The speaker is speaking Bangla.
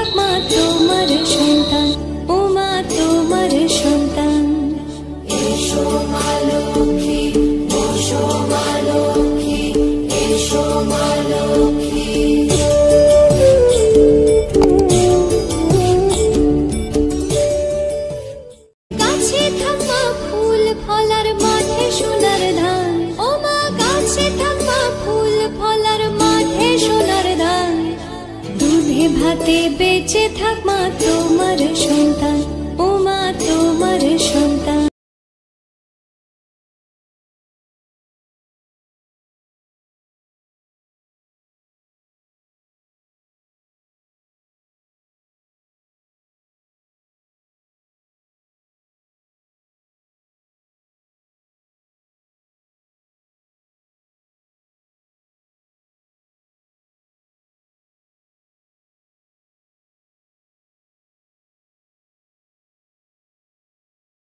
থাক মা তোমার সন্তান, ও মা তোমার সন্তান। এসো মা লক্ষ্মী, বসো মা লক্ষ্মী, এসো মা লক্ষ্মী। গাছে থাক মা ফুল ফলার, মাঠে সোনার ধান, ও মা গাছে থাক মা ফুল ফলার, মাঠে সোনার ধান। দুধে ভাতে বেঁচে থাক মা তোমার সন্তান,